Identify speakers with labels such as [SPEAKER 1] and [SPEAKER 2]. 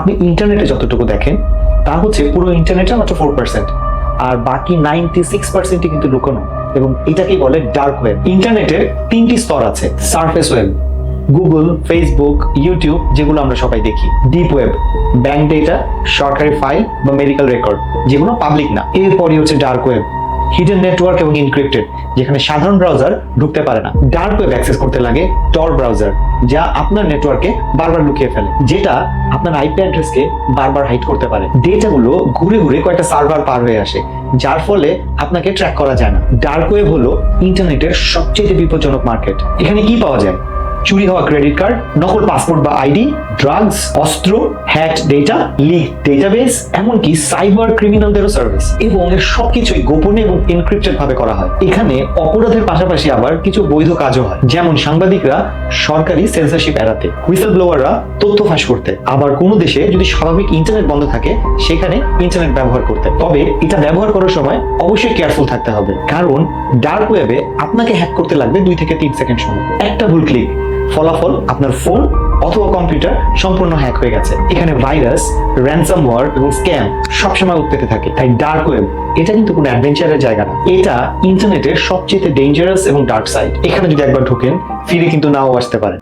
[SPEAKER 1] আপনি ইন্টারনেটে যতটুকু দেখেন তা হচ্ছে পুরো ইন্টারনেটে মাত্র 4%, আর বাকি 96% কিন্তু লুকানো, এবং এটাকেই বলে ডার্ক ওয়েব। ইন্টারনেটের 3টি স্তর আছে: surface web, Google, Facebook, YouTube, যেগুলো আমরা সবাই দেখি; ডিপ ওয়েব, ব্যাংক ডেটা, সরকারি ফাইল বা মেডিকেল রেকর্ড, যেগুলো পাবলিক না। এরপরই হচ্ছে ডার্ক ওয়েব, হিডেন নেটওয়ার্ক এবং ইনক্রিপ্টেড, যেখানে সাধারণ ব্রাউজার ঢুকতে পারে না। ডার্ক ওয়েব অ্যাক্সেস করতে লাগে টর ব্রাউজার, যা আপনার নেটওয়ার্কে বারবার লুকিয়ে ফেলে, যেটা আপনার আইপি অ্যাড্রেসকে বারবার হাইড করতে পারে। ডেটাগুলো ঘুরে ঘুরে কয়েকটা সার্ভার পার হয়ে আসে, যার ফলে আপনাকে ট্র্যাক করা যায় না। ডার্ক ওয়েব হলো ইন্টারনেটের সবচেয়ে বিপজ্জনক মার্কেট। এখানে কি পাওয়া যায়? চুরি হওয়া ক্রেডিট কার্ড, নকল পাসপোর্ট বা আইডি, ড্রাগস, অস্ত্র, হ্যাকড ডেটা, লিক ডেটাবেস, এমনকি সাইবার ক্রিমিনালদেরও সার্ভিস। এবং এর সবকিছুই গোপনে এবং এনক্রিপ্টেড ভাবে করা হয়। এখানে অপরাধের পাশাপাশি আবার কিছু বৈধ কাজও হয়, যেমন সাংবাদিকরা সরকারি সেন্সরশিপ এড়াতে, হুইসেল ব্লোয়াররা তথ্য ফাঁস করতে, আবার কোনো দেশে যদি স্বাভাবিক ইন্টারনেট বন্ধ থাকে সেখানে ইন্টারনেট ব্যবহার করতে। তবে এটা ব্যবহার করার সময় অবশ্যই কেয়ারফুল থাকতে হবে, কারণ ডার্ক ওয়েবে আপনাকে হ্যাক করতে লাগবে 2 থেকে 3 সেকেন্ড সময়। একটা ভুল ক্লিক, ফলাফল আপনার ফোন অথবা কম্পিউটার সম্পূর্ণ হ্যাক হয়ে গেছে। এখানে ভাইরাস, র্যানসামওয়্যার এবং স্ক্যাম সবসময় উঠতে থাকে। তাই ডার্ক ওয়েব এটা কিন্তু কোনো অ্যাডভেঞ্চারের জায়গা না, এটা ইন্টারনেটের সবচেয়ে ডেঞ্জারাস এবং ডার্ক সাইড। এখানে যদি একবার ঢোকেন, ফিরে কিন্তু নাও আসতে পারে।